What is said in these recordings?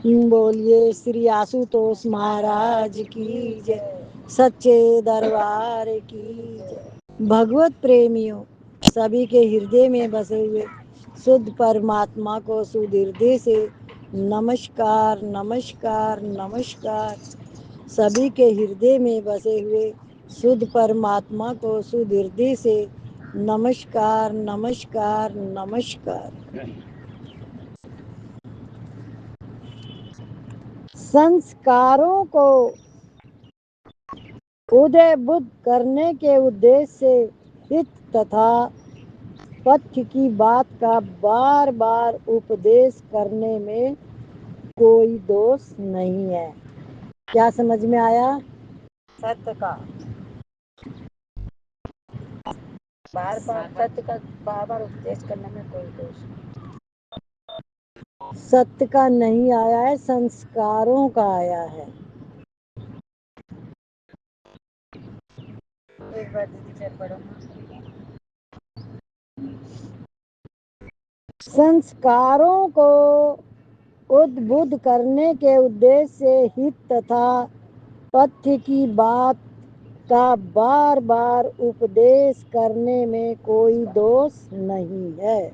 बोलिए श्री आशुतोष महाराज की जय, सच्चे दरबार की जय। भगवत प्रेमियों, सभी के हृदय में बसे हुए शुद्ध परमात्मा को शुद्ध हृदय से नमस्कार नमस्कार नमस्कार। सभी के हृदय में बसे हुए शुद्ध परमात्मा को शुद्ध हृदय से नमस्कार नमस्कार नमस्कार। संस्कारों को उदय बुद्ध करने के उद्देश्य से हित तथा पथ्य की बात का बार बार उपदेश करने में कोई दोष नहीं है। क्या समझ में आया? सत्य का बार बार सत्य का बार बार उपदेश करने में कोई दोष नहीं। सत्य का नहीं आया है, संस्कारों का आया है। एक बार दीदी फिर पढ़ो। संस्कारों को उद्बुद्ध करने के उद्देश्य से हित तथा पथ्य की बात का बार बार उपदेश करने में कोई दोष नहीं है।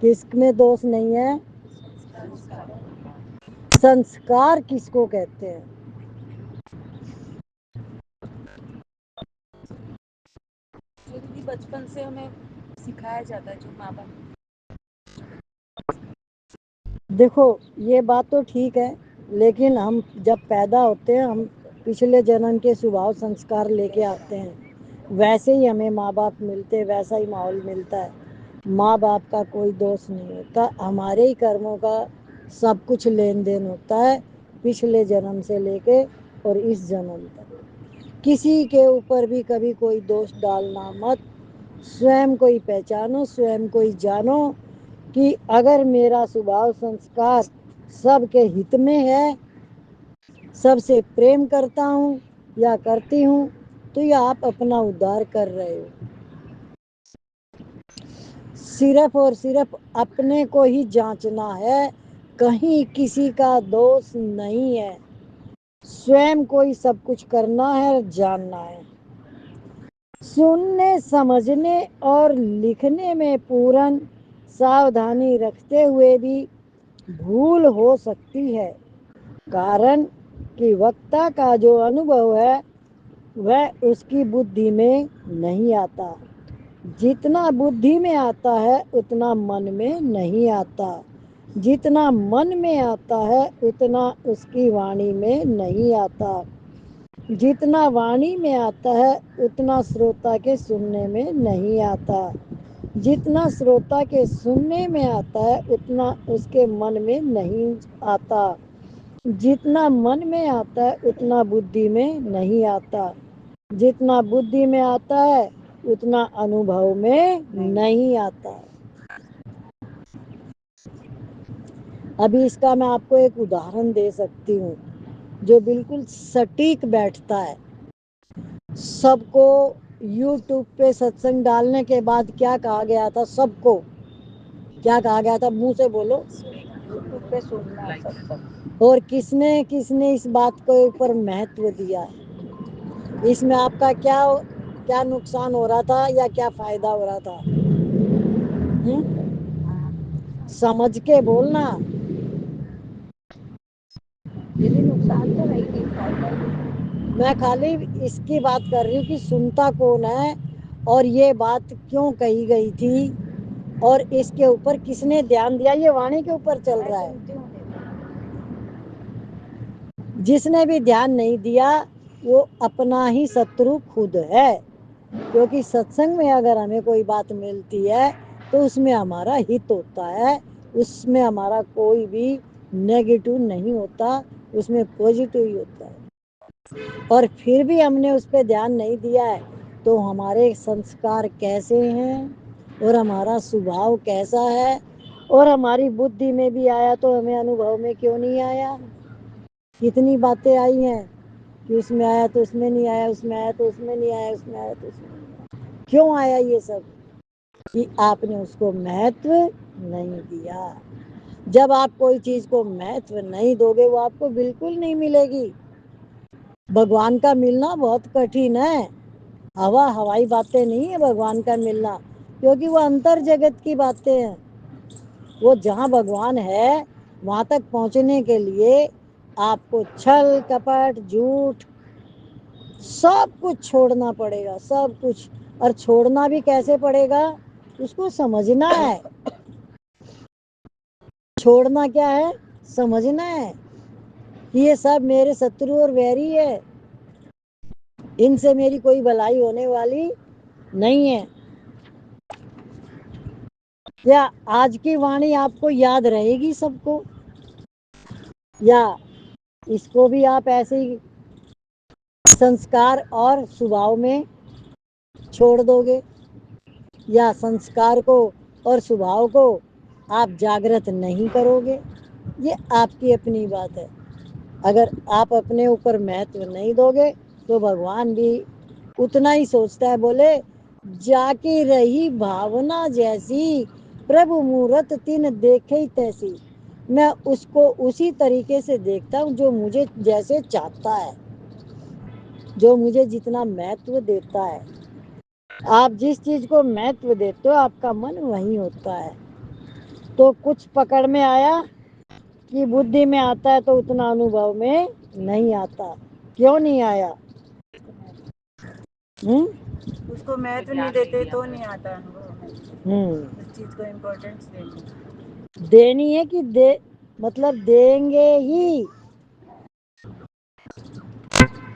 किसमें दोष नहीं है? संस्कार किसको कहते हैं? बचपन से हमें सिखाया जाता है, जो माँ बाप। देखो ये बात तो ठीक है, लेकिन हम जब पैदा होते हैं हम पिछले जन्म के स्वभाव संस्कार लेके आते हैं। वैसे ही हमें माँ बाप मिलते, वैसा ही माहौल मिलता है। माँ बाप का कोई दोष नहीं होता, हमारे ही कर्मों का सब कुछ लेन देन होता है, पिछले जन्म से लेके और इस जन्म तक। किसी के ऊपर भी कभी कोई दोष डालना मत। स्वयं को ही पहचानो, स्वयं को ही जानो कि अगर मेरा स्वभाव संस्कार सबके हित में है, सबसे प्रेम करता हूँ या करती हूँ, तो ये आप अपना उद्धार कर रहे हो। सिर्फ और सिर्फ अपने को ही जांचना है, कहीं किसी का दोष नहीं है। स्वयं को ही सब कुछ करना है और जानना है। सुनने समझने और लिखने में पूर्ण सावधानी रखते हुए भी भूल हो सकती है, कारण कि वक्ता का जो अनुभव है वह उसकी बुद्धि में नहीं आता। जितना बुद्धि में आता है उतना मन में नहीं आता। जितना मन में आता है उतना उसकी वाणी में नहीं आता। जितना वाणी में आता है उतना श्रोता के सुनने में नहीं आता। जितना श्रोता के सुनने में आता है उतना उसके मन में नहीं आता। जितना मन में आता है उतना बुद्धि में नहीं आता। जितना बुद्धि में आता है उतना अनुभव में नहीं आता। अभी इसका मैं आपको एक उदाहरण दे सकती हूँ जो बिल्कुल सटीक बैठता है। सबको YouTube पे सत्संग डालने के बाद क्या कहा गया था? सबको क्या कहा गया था? मुंह से बोलो। YouTube पे सुनना सत्संग। और किसने किसने इस बात को ऊपर महत्व दिया है? इसमें आपका क्या क्या नुकसान हो रहा था या क्या फायदा हो रहा था? समझ के बोलना। यदि नुकसान तो नहीं थी, फायदा ही। मैं खाली इसकी बात कर रही हूँ कि सुनता कौन है और ये बात क्यों कही गई थी और इसके ऊपर किसने ध्यान दिया। ये वाणी के ऊपर चल रहा है। जिसने भी ध्यान नहीं दिया वो अपना ही शत्रु खुद है, क्योंकि सत्संग में अगर हमें कोई बात मिलती है तो उसमें हमारा हित होता है, उसमें हमारा कोई भी नेगेटिव नहीं होता, उसमें पॉजिटिव ही होता है। और फिर भी हमने उस पर ध्यान नहीं दिया है तो हमारे संस्कार कैसे हैं और हमारा स्वभाव कैसा है और हमारी बुद्धि में भी आया तो हमें अनुभव में क्यों नहीं आया। कितनी बातें आई हैं कि उसमें आया तो उसमें नहीं आया, उसमें आया तो उसमें नहीं आया, उसमें आया तो उसमें नहीं आया। क्यों आया ये सब? कि आपने उसको महत्व नहीं दिया। جب آپ کوئی چیز کو مہتو نہیں دو گے وہ آپ کو بالکل نہیں ملے گی. بھگوان کا ملنا بہت کٹھن ہے. ہوائی باتیں نہیں ہے بھگوان کا ملنا، کیونکہ وہ انتر جگت کی باتیں ہیں. وہ جہاں بھگوان ہے وہاں تک پہنچنے کے لیے آپ کو چھل کپٹ جھوٹ سب کچھ چھوڑنا پڑے گا، سب کچھ. اور چھوڑنا بھی کیسے پڑے گا اس کو سمجھنا ہے. چھوڑنا کیا ہے سمجھنا ہے. یہ سب میرے شترو اور ویری ہے، ان سے میری کوئی بھلائی ہونے والی نہیں ہے. کیا آج کی وانی آپ کو یاد رہے گی سب کو، یا اس کو بھی آپ ایسے ہی سنسکار اور سبھاؤ میں چھوڑ دو گے، یا سنسکار کو اور سبھاؤ کو آپ جاگرت نہیں کرو گے؟ یہ آپ کی اپنی بات ہے. اگر آپ اپنے اوپر مہتو نہیں دو گے تو بھگوان بھی اتنا ہی سوچتا ہے. بولے جا کی رہی بھاونا جیسی پربھو مورت تین دیکھے تیسی. میں اس کو اسی طریقے سے دیکھتا ہوں جو مجھے جیسے چاہتا ہے، جو مجھے جتنا مہتو دیتا ہے. آپ جس چیز کو مہتو دیتے ہو آپ کا من وہی ہوتا ہے. تو کچھ پکڑ میں آیا کہ بدھی میں آتا ہے تو اتنا انوبھو میں نہیں آتا. کیوں نہیں آیا؟ اس کو مہتو نہیں دیتے تو نہیں آتا انوبھو میں. اس چیز کو امپورٹینس دینی ہے کہ مطلب دیں گے ہی.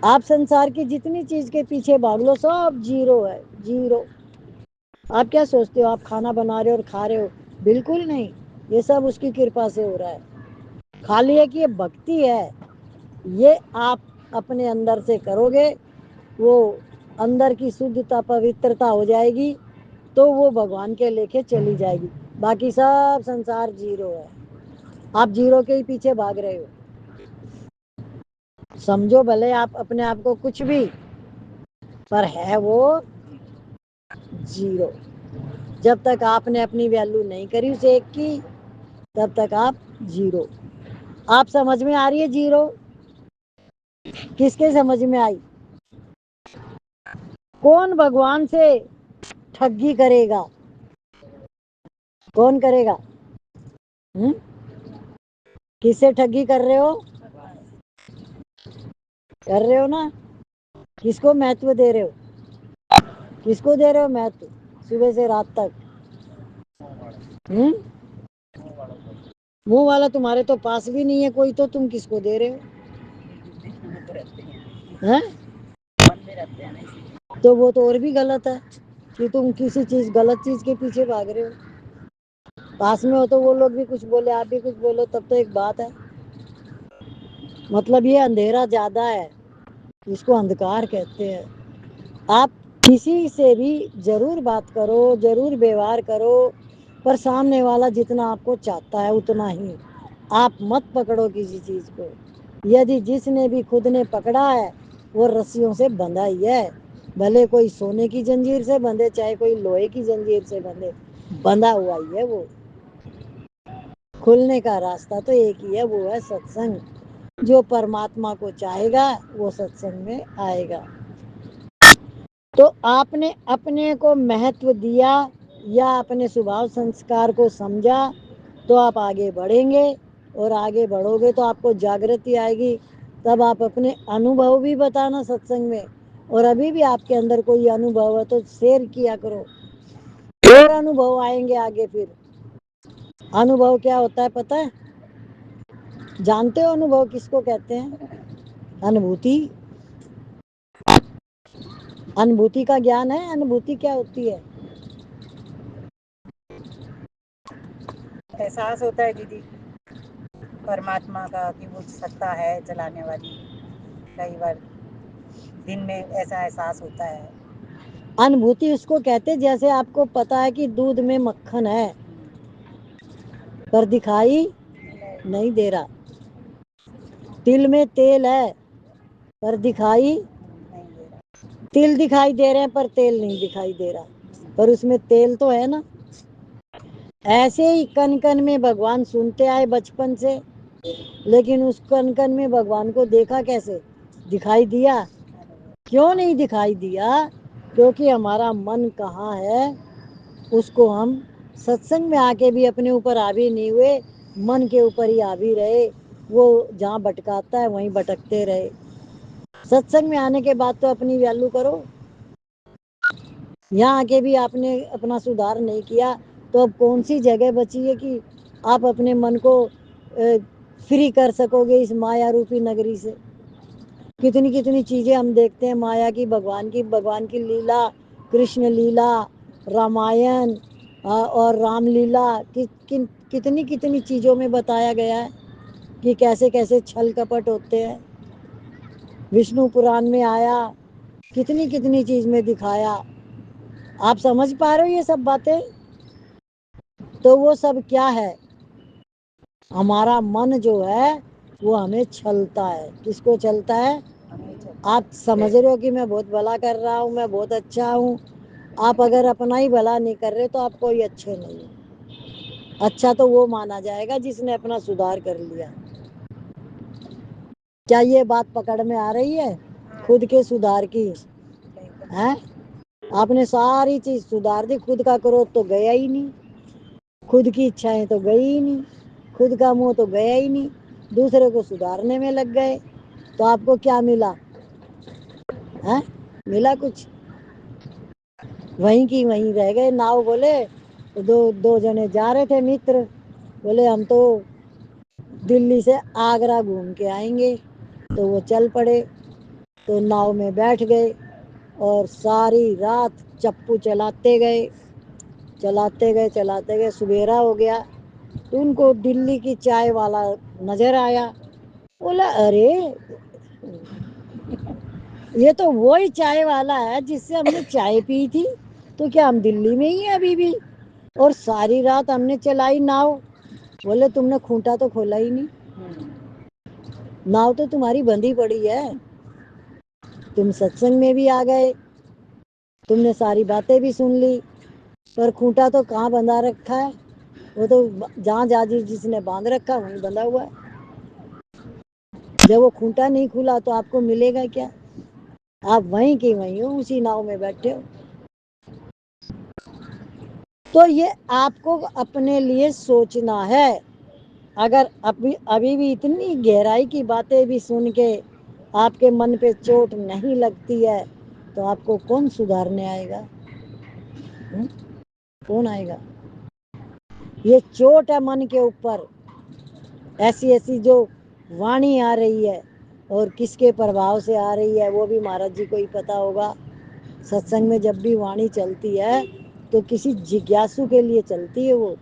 آپ سنسار کی جتنی چیز کے پیچھے بھاگ لو سب زیرو ہے، زیرو. آپ کیا سوچتے ہو آپ کھانا بنا رہے ہو اور کھا رہے ہو؟ بالکل نہیں، یہ سب اس کی کرپا سے ہو رہا ہے. خالی ہے کہ یہ بھکتی ہے، یہ آپ اپنے اندر سے کرو گے وہ اندر کی شدھتا پوترتا ہو جائے گی تو وہ بھگوان کے لے کے چلی جائے گی. باقی سب سنسار زیرو ہے، آپ زیرو کے ہی پیچھے بھاگ رہے ہو. سمجھو بھلے آپ اپنے آپ کو کچھ بھی، پر ہے وہ زیرو. جب تک آپ نے اپنی ویلو نہیں کری اس ایک کی تب تک آپ زیرو. آپ سمجھ میں آ رہی ہے زیرو؟ کس کے سمجھ میں آئی؟ کون بھگوان سے ٹھگی کرے گا؟ کون کرے گا؟ کس سے ٹھگی کر رہے ہو؟ کر رہے ہو نا. کس کو مہتو دے رہے ہو؟ کس کو دے رہے ہو مہتو صبح سے رات تک؟ منہ والا تمہارے تو پاس بھی نہیں ہے کوئی، تو تم کس کو دے رہے ہو؟ تو وہ تو اور بھی غلط ہے کہ تم کسی چیز غلط چیز کے پیچھے بھاگ رہے ہو. پاس میں ہو تو وہ لوگ بھی کچھ بولے آپ بھی کچھ بولو تب تو ایک بات ہے. مطلب یہ اندھیرا زیادہ ہے، اس کو اندھکار کہتے ہیں. آپ کسی سے بھی ضرور بات کرو، ضرور ویوہار کرو، پر سامنے والا جتنا آپ کو چاہتا ہے اتنا ہی. آپ مت پکڑو کسی چیز کو. یدی جس نے بھی خود نے پکڑا ہے وہ رسیوں سے بندھا ہی ہے. بھلے کوئی سونے کی زنجیر سے بندھے چاہے کوئی لوہے کی زنجیر سے بندھے، بندھا ہوا ہی ہے وہ. کھلنے کا راستہ تو ایک ہی ہے، وہ ہے ستسنگ. جو پرماتما کو چاہے گا وہ ستسنگ میں آئے گا. تو آپ نے اپنے کو مہتو دیا یا اپنے سوبھاؤ سنسکار کو سمجھا تو آپ آگے بڑھیں گے، اور آگے بڑھو گے تو آپ کو جاگرتی آئے گی. تب آپ اپنے انوبھو بھی بتانا ستسنگ میں. اور ابھی بھی آپ کے اندر کوئی انوبھو ہے تو شیئر کیا کرو، اور انوبھو آئیں گے آگے. پھر انوبھو کیا ہوتا ہے پتہ ہے؟ جانتے ہو انوبھو کس کو کہتے ہیں؟ انبھوتی. انبھوتی کا گیان ہے؟ انبھوتی کیا ہوتی ہے؟ احساس ہوتا ہے دیدی پرماتما کا کہ وہ ستا ہے چلانے والی. کئی بار دن میں ایسا احساس ہوتا ہے. انبھوتی اس کو کہتے جیسے آپ کو پتا ہے کہ دودھ میں مکھن ہے پر دکھائی نہیں دے رہا، تل میں تیل ہے پر دکھائی تل دکھائی دے رہے ہیں پر تیل نہیں دکھائی دے رہا، پر اس میں تیل تو ہے نا. ऐसे ही कन कन में भगवान सुनते आए बचपन से, लेकिन उस कन कन में भगवान को देखा कैसे? दिखाई दिया? क्यों नहीं दिखाई दिया? क्योंकि हमारा मन कहाँ है उसको हम सत्संग में आके भी अपने ऊपर हावी नहीं हुए, मन के ऊपर ही हावी रहे। वो जहाँ भटकाता है वहीं भटकते रहे। सत्संग में आने के बाद तो अपनी वैल्यू करो। यहाँ आके भी आपने अपना सुधार नहीं किया तो अब कौन सी जगह बची है कि आप अपने मन को फ्री कर सकोगे इस माया रूपी नगरी से? कितनी कितनी चीजें हम देखते हैं माया की, भगवान की लीला, कृष्ण लीला, रामायण और रामलीला, कितनी कितनी चीजों में बताया गया है कि कैसे कैसे छल कपट होते हैं। विष्णु पुराण में आया, कितनी कितनी चीज में दिखाया। आप समझ पा रहे हो ये सब बातें? तो वो सब क्या है? हमारा मन जो है वो हमें छलता है। किसको छलता है? आप समझ रहे हो कि मैं बहुत भला कर रहा हूँ, मैं बहुत अच्छा हूँ। आप अगर अपना ही भला नहीं कर रहे तो आप कोई अच्छे नहीं है। अच्छा तो वो माना जाएगा जिसने अपना सुधार कर लिया। क्या ये बात पकड़ में आ रही है? खुद के सुधार की है। आपने सारी चीज सुधार दी, खुद का क्रोध तो गया ही नहीं, खुद की इच्छाएं तो गई ही नहीं, खुद का मुंह तो गया ही नहीं, दूसरे को सुधारने में लग गए। तो आपको क्या मिला है? मिला कुछ? वहीं की वहीं रह गए। नाव बोले तो दो जने जा रहे थे मित्र, बोले हम तो दिल्ली से आगरा घूम के आएंगे। तो वो चल पड़े, तो नाव में बैठ गए और सारी रात चप्पू चलाते गए चलाते गए चलाते गए। सवेरा हो गया तो उनको दिल्ली की चाय वाला नजर आया। बोला अरे ये तो वही चाय वाला है जिससे हमने चाय पी थी। तो क्या हम दिल्ली में ही हैं अभी भी? और सारी रात हमने चलाई नाव। बोले तुमने खूंटा तो खोला ही नहीं, नाव तो तुम्हारी बंधी पड़ी है। तुम सत्संग में भी आ गए, तुमने सारी बातें भी सुन ली, पर खूंटा तो कहाँ बंधा रखा है? वो तो जहाँ जाजी जिसने बांध रखा वहीं बंधा हुआ है। जब वो खूंटा नहीं खुला तो आपको मिलेगा क्या? आप वहीं के वहीं हो, उसी नाव में बैठे हो। तो ये आपको अपने लिए सोचना है। अगर अभी भी इतनी गहराई की बातें भी सुन के आपके मन पे चोट नहीं लगती है तो आपको कौन सुधारने आएगा? कौन आएगा? ये चोट है मन के ऊपर, ऐसी ऐसी जो वाणी आ रही है और किसके प्रभाव से आ रही है वो भी महाराज जी को ही पता होगा। सत्संग में जब भी वाणी चलती है तो किसी जिज्ञासु के लिए चलती है, वो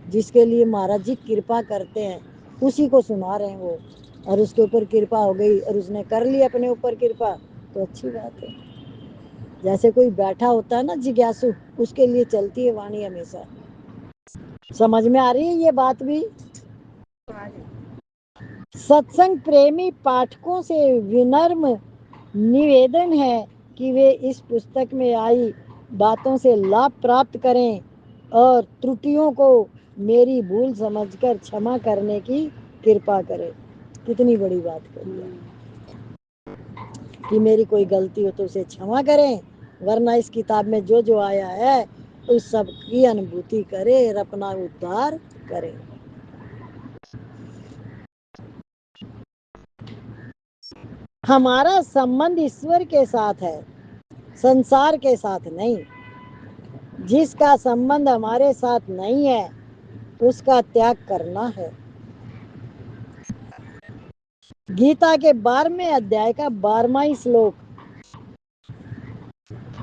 जिसके लिए महाराज जी कृपा करते हैं उसी को सुना रहे हैं वो। और उसके ऊपर कृपा हो गई और उसने कर ली अपने ऊपर कृपा तो अच्छी बात है। जैसे कोई बैठा होता है ना जिज्ञासु, उसके लिए चलती है वाणी हमेशा। समझ में आ रही है ये बात भी? सत्संग प्रेमी पाठकों से विनम्र निवेदन है कि वे इस पुस्तक में आई बातों से लाभ प्राप्त करें और त्रुटियों को मेरी भूल समझकर क्षमा करने की कृपा करें। कितनी बड़ी बात करी है कि मेरी कोई गलती हो तो उसे क्षमा करें, वरना इस किताब में जो जो आया है उस सब की अनुभूति करें और अपना उद्धार करें। हमारा संबंध ईश्वर के साथ है, संसार के साथ नहीं। जिसका संबंध हमारे साथ नहीं है उसका त्याग करना है। गीता के 12वें अध्याय का 12वां श्लोक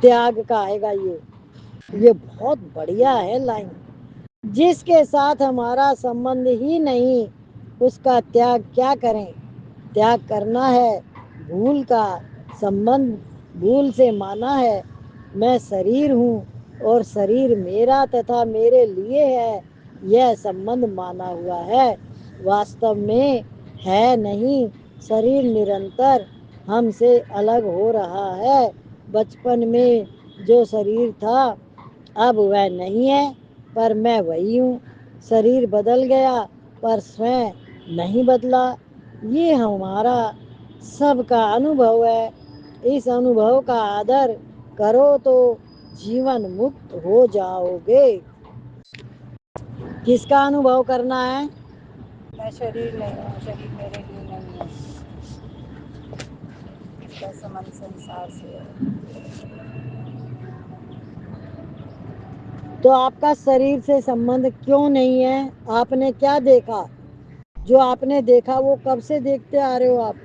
त्याग का आएगा। ये बहुत बढ़िया है लाइन। जिसके साथ हमारा संबंध ही नहीं उसका त्याग क्या करें? त्याग करना है भूल का संबंध। भूल से माना है मैं शरीर हूँ और शरीर मेरा तथा मेरे लिए है, यह संबंध माना हुआ है। वास्तव में है नहीं। शरीर निरंतर हमसे अलग हो रहा है। बचपन में जो शरीर था अब वह नहीं है, پر میں وہی ہوں. شریر بدل گیا پر سوئں نہیں بدلا. یہ ہمارا سب کا انوبھو ہے. اس انوبھو کا آدر کرو تو جیون مکت ہو جاؤ گے. کس کا انوبھو کرنا ہے؟ میں شریر نہیں ہوں، شریر میرے لیے نہیں ہے. اس کا سمن سنسار سے ہے. تو آپ کا شریر سے سمبندھ کیوں نہیں ہے؟ آپ نے کیا دیکھا؟ جو آپ نے دیکھا وہ کب سے دیکھتے آ رہے ہو آپ؟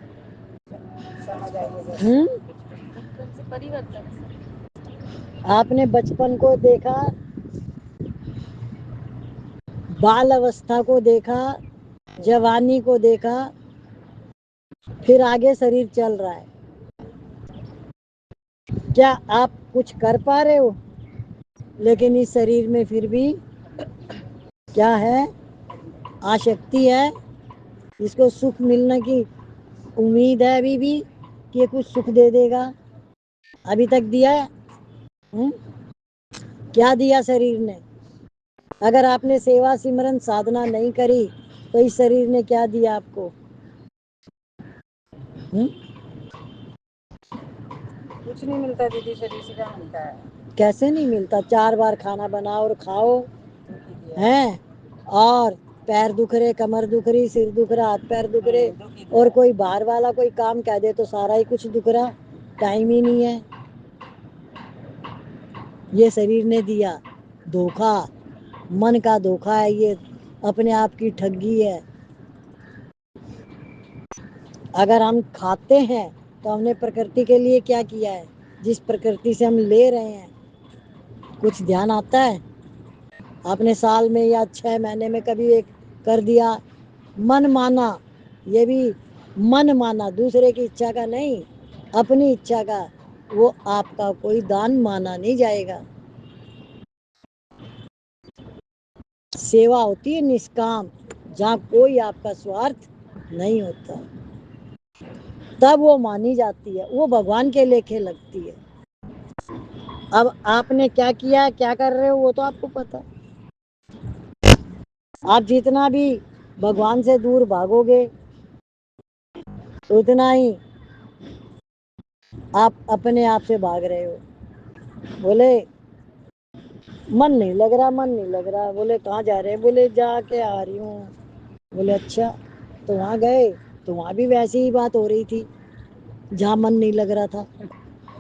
سمجھ آئیے گا. بچپن سے پریورتن. آپ نے بچپن کو دیکھا، بال اوستھا کو دیکھا، جوانی کو دیکھا، پھر آگے شریر چل رہا ہے. کیا آپ کچھ کر پا رہے ہو؟ لیکن اس شریر میں پھر بھی کیا ہے؟ آسکتی ہے. اس کو سکھ ملنے کی امید ہے ابھی بھی کہ یہ کچھ سکھ دے دے گا. ابھی تک دیا ہے؟ کیا دیا شریر نے؟ اگر آپ نے سیوا سمرن سادھنا نہیں کری تو اس شریر نے کیا دیا آپ کو؟ کچھ نہیں ملتا دیدی، شریر سے کیا ملتا ہے؟ کیسے نہیں ملتا؟ 4 بار کھانا بناؤ اور کھاؤ ہیں، اور پیر دکھ رہے، کمر دکھ رہی، سر دکھ رہا، ہاتھ پیر دکھ رہے، اور کوئی باہر والا کوئی کام کہہ دے تو سارا ہی کچھ دکھ رہا. ٹائم ہی نہیں ہے. یہ شریر نے دیا دھوکا، من کا دھوکا ہے. یہ اپنے آپ کی ٹھگی ہے. اگر ہم کھاتے ہیں تو ہم نے پرکرتی کے لیے کیا کیا ہے؟ جس پرکرتی سے ہم لے رہے ہیں کچھ دھیان آتا ہے؟ آپ نے سال میں یا 6 مہینے میں کبھی ایک کر دیا؟ من مانا، یہ بھی من مانا، دوسرے کی اچھا کا نہیں، اپنی اچھا کا. وہ آپ کا کوئی دان مانا نہیں جائے گا. سیوا ہوتی ہے نشکام، جہاں کوئی آپ کا سوارتھ نہیں ہوتا، تب وہ مانی جاتی ہے، وہ بھگوان کے لیکھے لگتی ہے. اب آپ نے کیا کیا، کیا کر رہے ہو، وہ تو آپ کو پتا. آپ جتنا بھی بھگوان سے دور بھاگو گے اتنا ہی آپ اپنے آپ سے بھاگ رہے ہو. بولے من نہیں لگ رہا، من نہیں لگ رہا. بولے کہاں جا رہے؟ بولے جا کے آ رہی ہوں. بولے اچھا، تو وہاں گئے تو وہاں بھی ویسی ہی بات ہو رہی تھی جہاں من نہیں لگ رہا تھا.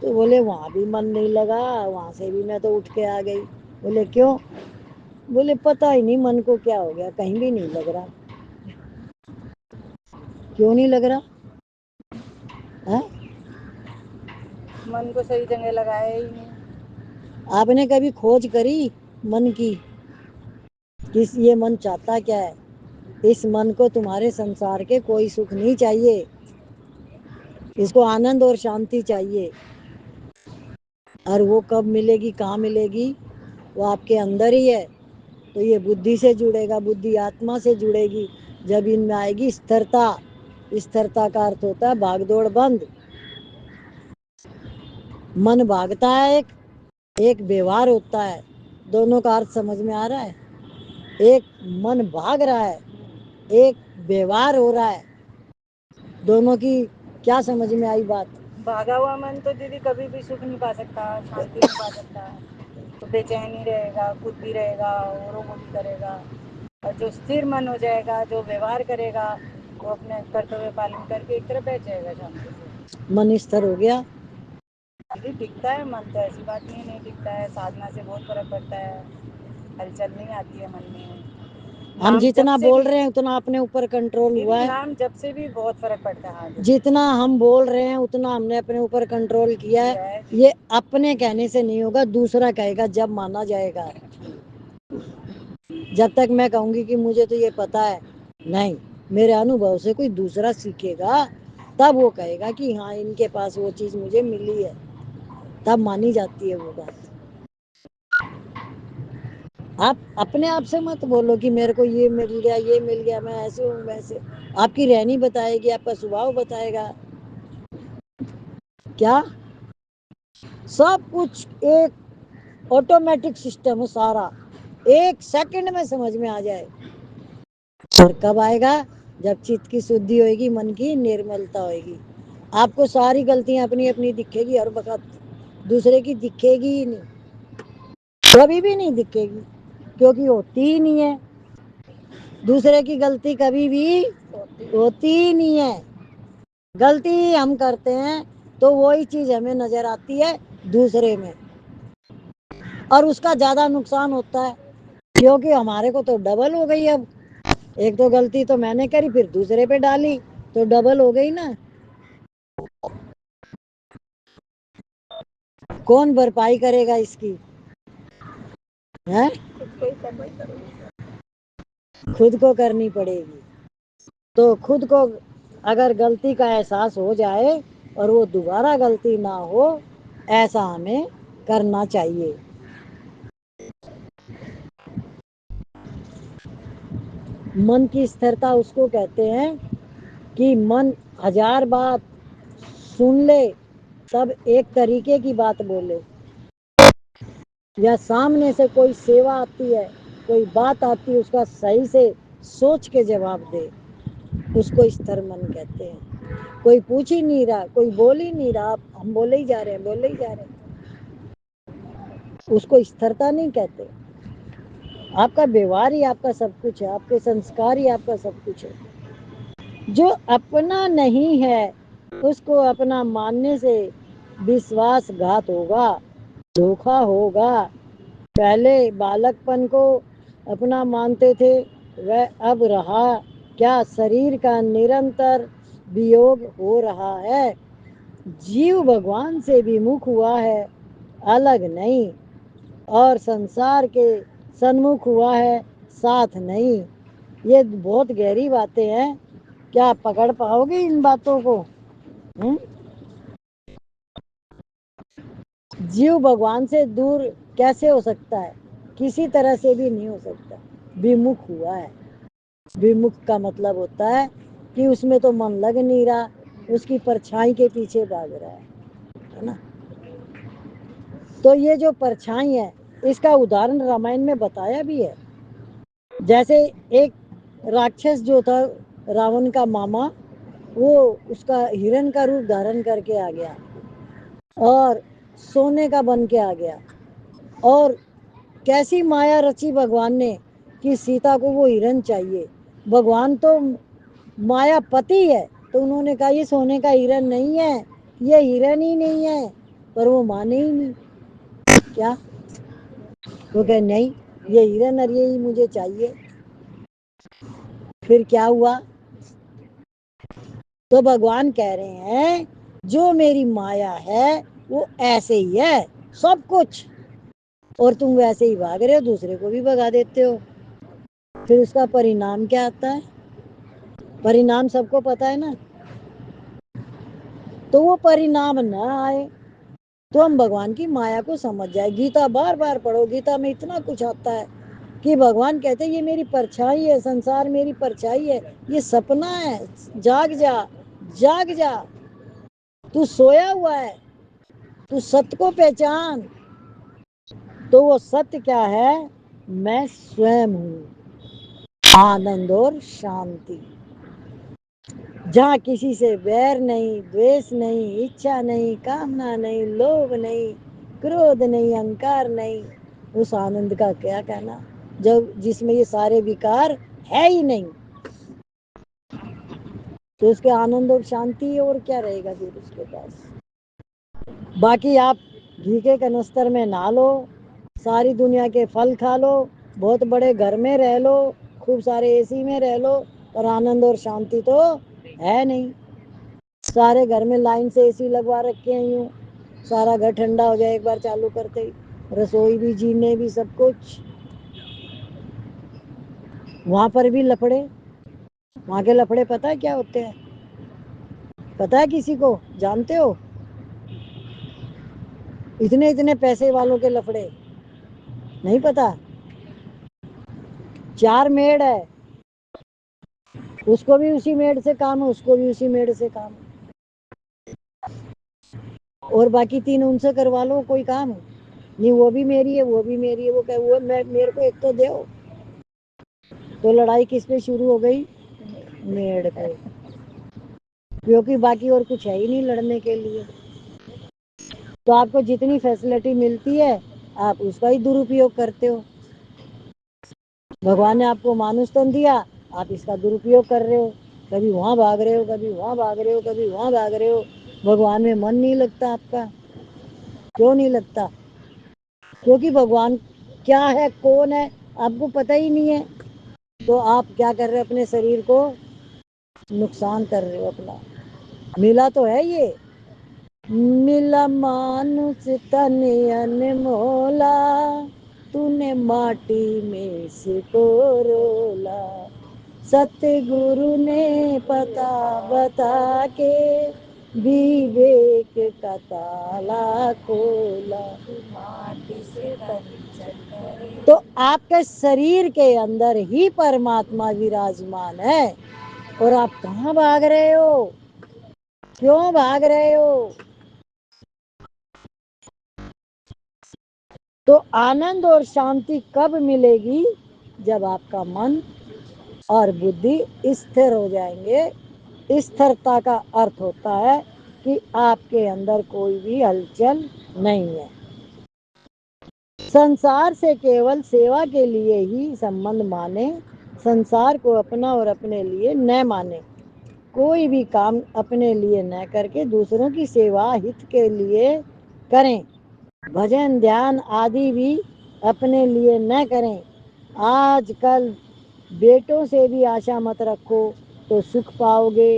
تو بولے وہاں بھی من نہیں لگا، وہاں سے بھی میں تو اٹھ کے آ گئی. بولے کیوں؟ بولے پتا ہی نہیں من کو کیا ہو گیا، کہیں بھی نہیں لگ رہا. کیوں نہیں لگ رہا؟ من کو صحیح جگہ لگایا ہی نہیں. آپ نے کبھی کھوج کری من کی؟ یہ من چاہتا کیا ہے؟ اس من کو تمہارے سنسار کے کوئی سکھ نہیں چاہیے. اس کو آنند اور شانتی چاہیے. اور وہ کب ملے گی، کہاں ملے گی؟ وہ آپ کے اندر ہی ہے. تو یہ بدھی سے جڑے گا، بدھی آتما سے جڑے گی. جب ان میں آئے گی استھرتا. استھرتا کا ارتھ ہوتا ہے بھاگ دوڑ بند. من بھاگتا ہے، ایک ویوہار ہوتا ہے. دونوں کا ارتھ سمجھ میں آ رہا ہے؟ ایک من بھاگ رہا ہے، ایک ویوہار ہو رہا ہے. دونوں کی کیا سمجھ میں آئی بات؟ بھاگا ہوا من تو دیدی کبھی بھی سکھ نہیں پا سکتا، شانتی نہیں پا سکتا. تو بے چینی رہے گا، خود بھی رہے گا، اوروں کو بھی کرے گا. اور جو استھر من ہو جائے گا، جو ویوہار کرے گا، وہ اپنے کرتویہ پالن کر کے ایک طرف بیٹھ جائے گا شانتی سے. من استھر ہو گیا. ابھی دکھتا ہے من، تو ایسی بات نہیں دکھتا ہے. سادھنا سے بہت فرق پڑتا ہے، ہلچل نہیں آتی ہے من میں. ہم نام جب جتنا سے بول بھی رہے ہیں اتنا اپنے اوپر کنٹرول دیدی، ہوا ہے. نام جب سے بھی بہت فرق پڑتا ہے. ہاں دیدی. جتنا ہم بول رہے ہیں اتنا ہم نے اپنے اوپر کنٹرول کیا ہے. یہ اپنے کہنے سے نہیں ہوگا، دوسرا کہے گا جب مانا جائے گا. جب تک میں کہوں گی کہ مجھے تو یہ پتا ہے نہیں، میرے انوبھو سے کوئی دوسرا سیکھے گا تب وہ کہے گا کہ ہاں ان کے پاس وہ چیز مجھے ملی ہے، تب مانی جاتی ہے وہ بات. آپ اپنے آپ سے مت بولو کہ میرے کو یہ مل گیا، یہ مل گیا، میں ایسے ہوں ویسے. آپ کی رہنی بتائے گی، آپ کا سبھاؤ بتائے گا. کیا سب کچھ ایک آٹومیٹک سسٹم ہے سارا. एक सेकंड में समझ में आ जाए। और कब आएगा? जब चित्त की शुद्धि होगी, मन की निर्मलता होगी। आपको सारी गलतियां अपनी अपनी दिखेगी, हर वक्त दूसरे की दिखेगी ही नहीं, कभी भी नहीं दिखेगी, क्योंकि होती ही नहीं है। दूसरे की गलती कभी भी होती ही नहीं है। गलती हम करते हैं तो वही चीज हमें नजर आती है दूसरे में, और उसका ज्यादा नुकसान होता है, क्योंकि हमारे को तो डबल हो गई। अब एक तो गलती तो मैंने करी, फिर दूसरे पे डाली, तो डबल हो गई ना। कौन भरपाई करेगा इसकी? है खुद को करनी पड़ेगी। तो खुद को अगर गलती का एहसास हो जाए और वो दोबारा गलती ना हो, ऐसा हमें करना चाहिए। मन की स्थिरता उसको कहते हैं कि मन 1000 बात सुन ले तब एक तरीके की बात बोले, या सामने से कोई सेवा आती है, कोई बात आती है, उसका सही से सोच के जवाब दे, उसको स्थिर मन कहते हैं। कोई पूछ ही नहीं रहा, कोई बोल ही नहीं रहा, हम बोले ही जा रहे हैं, बोले ही जा रहे हैं, उसको स्थिरता नहीं कहते। आपका व्यवहार ही आपका सब कुछ है, आपके संस्कार ही आपका सब कुछ है। जो अपना नहीं है उसको अपना मानने से विश्वासघात होगा, धोखा होगा। पहले बालकपन को अपना मानते थे, वह अब रहा क्या? शरीर का निरंतर वियोग हो रहा है। जीव भगवान से विमुख हुआ है, अलग नहीं, और संसार के सन्मुख हुआ है, साथ नहीं। ये बहुत गहरी बातें हैं। क्या आप पकड़ पाओगे इन बातों को? जीव भगवान से दूर कैसे हो सकता है? किसी तरह से भी नहीं हो सकता। विमुख हुआ है। विमुख का मतलब होता है कि उसमें तो मन लग नहीं रहा, उसकी परछाई के पीछे भाग रहा है ना। तो ये जो परछाई है, इसका उदाहरण रामायण में बताया भी है। जैसे एक राक्षस जो था, रावण का मामा, वो उसका हिरण का रूप धारण करके आ गया और सोने का बन के आ गया, और कैसी माया रची भगवान ने कि सीता को वो हिरण चाहिए। भगवान तो मायापति है, तो उन्होंने कहा ये सोने का हिरण नहीं है, ये हिरण ही नहीं है, पर वो माने ही नहीं। क्या? वो कहे नहीं, ये हिरण और ये ही मुझे चाहिए। फिर क्या हुआ? तो भगवान कह रहे हैं जो मेरी माया है वो ऐसे ही है सब कुछ, और तुम वैसे ही भाग रहे हो, दूसरे को भी भगा देते हो। फिर उसका परिणाम क्या आता है? परिणाम सबको पता है ना। तो वो परिणाम ना आए तो हम भगवान की माया को समझ जाए। गीता बार बार पढ़ो, गीता में इतना कुछ आता है कि भगवान कहते हैं ये मेरी परछाई है, संसार मेरी परछाई है, ये सपना है, जाग जा, जाग जा, तू सोया हुआ है, तू सत्य को पहचान। तो वो सत्य क्या है? मैं स्वयं हूँ, आनंद और शांति, जहाँ किसी से बैर नहीं, द्वेष नहीं, इच्छा नहीं, कामना नहीं, लोभ नहीं, क्रोध नहीं, अहंकार नहीं। उस आनंद का क्या कहना, जब जिसमें ये सारे विकार है ही नहीं। तो उसके आनंद और शांति और क्या रहेगा फिर उसके पास? बाकी आप घी के कनस्तर में नहा लो, सारी दुनिया के फल खा लो, बहुत बड़े घर में रह लो, खूब सारे एसी में रह लो, पर आनंद और शांति तो है नहीं। सारे घर में लाइन से एसी लगवा रखे हैं, यूं सारा घर ठंडा हो जाए एक बार चालू करते ही, रसोई भी, जीने भी, सब कुछ। वहां पर भी लफड़े। वहां के लफड़े पता है क्या होते हैं? पता है किसी को? जानते हो? इतने इतने पैसे वालों के लफड़े नहीं पता? 4 मेड है, उसको भी उसी मेड से काम है, उसको भी उसी मेड से काम है, और बाकी 3 उनसे करवा लो कोई काम। نہیں وہ بھی میری ہے وہ بھی میری ہے، وہ کہ وہ میرے کو ایک تو دو، تو لڑائی کس پہ شروع ہو گئی؟ میڑ پہ، کیونکہ باقی اور کچھ ہے ہی نہیں لڑنے کے لیے۔ تو آپ کو جتنی فیسلٹی ملتی ہے آپ اس کا ہی درپیوگ کرتے ہو۔ بھگوان نے آپ کو مانوس تن دیا، آپ اس کا درپیوگ کر رہے ہو، کبھی وہاں بھاگ رہے ہو، کبھی وہاں بھاگ رہے ہو، کبھی وہاں بھاگ رہے ہو۔ بھگوان میں من نہیں لگتا آپ کا، کیوں نہیں لگتا؟ کیونکہ بھگوان کیا ہے، کون ہے، آپ کو پتہ ہی نہیں ہے۔ تو آپ کیا کر رہے ہو؟ اپنے شریر کو نقصان کر رہے ہو اپنا۔ ملا تو ہے یہ، ملا مانوس تن انمولا، تو نے ماٹی میں سے کو رولا، ست گرو نے پتا بتا کے وویک کا تالا کھولا۔ تو آپ کے شریر کے اندر ہی پرماتما وراجمان ہے، اور آپ کہاں بھاگ رہے ہو؟ کیوں بھاگ رہے ہو؟ تو آنند اور شانتی کب ملے گی؟ جب آپ کا من اور بدھی استھر ہو جائیں گے۔ استھرتا کا ارتھ ہوتا ہے کہ آپ کے اندر کوئی بھی ہلچل نہیں ہے۔ संसार से केवल सेवा के लिए ही संबंध माने, संसार को अपना और अपने लिए न माने। कोई भी काम अपने लिए न करके दूसरों की सेवा हित के लिए करें। भजन ध्यान आदि भी अपने लिए न करें। आजकल बेटों से भी आशा मत रखो तो सुख पाओगे,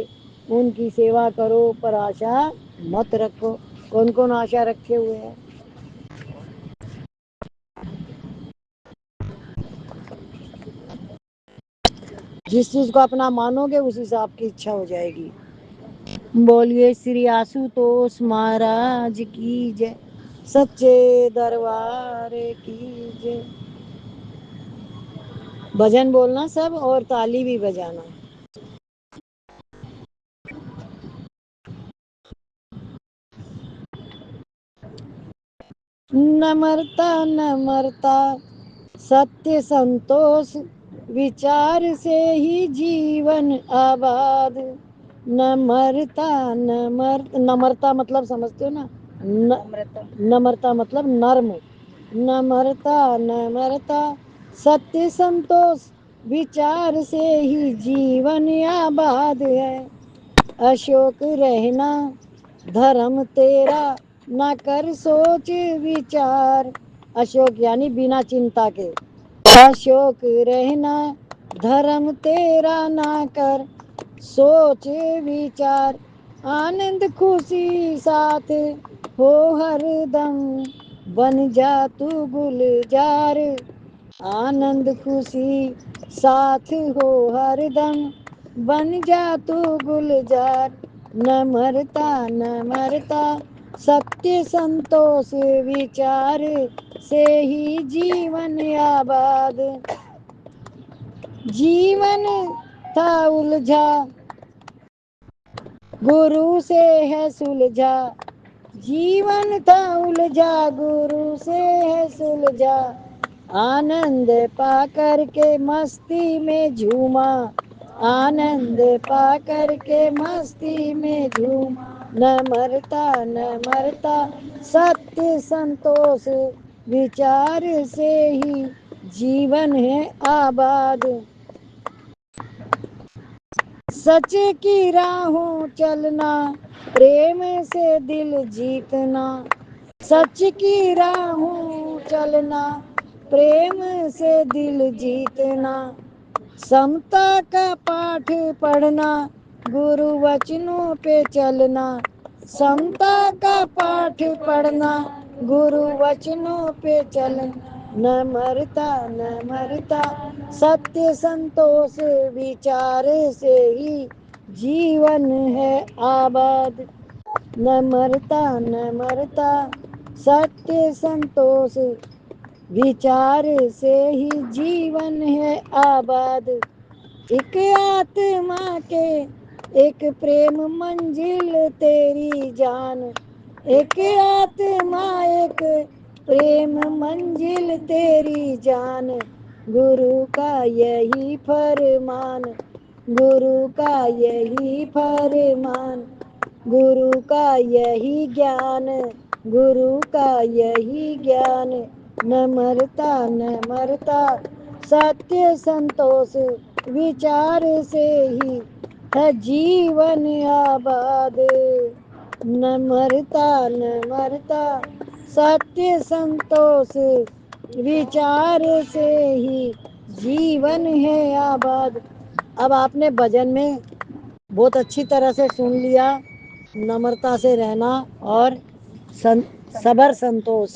उनकी सेवा करो पर आशा मत रखो। कौन कौन आशा रखे हुए हैं? जिस चीज को अपना मानोगे उसी से आपकी इच्छा हो जाएगी। बोलिए श्री आशुतोष महाराज की जय, सच्चे दरबार की जय। भजन बोलना सब और ताली भी बजाना। नम्रता नम्रता सत्य संतोष विचार से ही जीवन आबाद। नम्रता नम्रता मतलब समझते हो ना? नम्रता मतलब नर्म। नम्रता नम्रता सत्य संतोष विचार से ही जीवन आबाद है। अशोक रहना धर्म तेरा, ना कर सोच विचार। अशोक यानी बिना चिंता के। अशोक रहना धर्म तेरा, ना कर सोच विचार। आनंद खुशी साथ हो हर दम, बन जा तू गुलजार। आनंद खुशी साथ हो हर दम, बन जा तू गुलजार। नम्रता नम्रता सत्य संतोष विचार से ही जीवन आबाद। जीवन था उलझा गुरु से है सुलझा। जीवन था उलझा गुरु से है सुलझा। आनंद पा कर के मस्ती में झूमा, आनंद पा कर के मस्ती में झूमा। नम्रता नम्रता सत्य संतोष विचार से ही जीवन है आबाद। सच की राहों चलना, प्रेम से दिल जीतना। सच की राहों चलना, प्रेम से दिल जीतना। समता का पाठ पढ़ना, गुरु वचनों पे चलना। समता का पाठ पढ़ना, गुरु वचनों पे चलना। नम्रता नम्रता सत्य संतोष विचार से ही जीवन है आबाद। नम्रता नम्रता सत्य संतोष विचार से ही जीवन है आबाद। एक आत्मा के एक प्रेम मंजिल तेरी जान। एक आत्मा एक प्रेम मंजिल तेरी जान, गुरु का यही फरमान, गुरु का यही फरमान, गुरु का यही ज्ञान, गुरु का यही ज्ञान, न मरता सत्य संतोष, विचार से ही है जीवन आबाद, न मरता सत्य संतोष, विचार से ही जीवन है आबाद। अब आपने भजन में बहुत अच्छी तरह से सुन लिया नम्रता से रहना और सबर संतोष।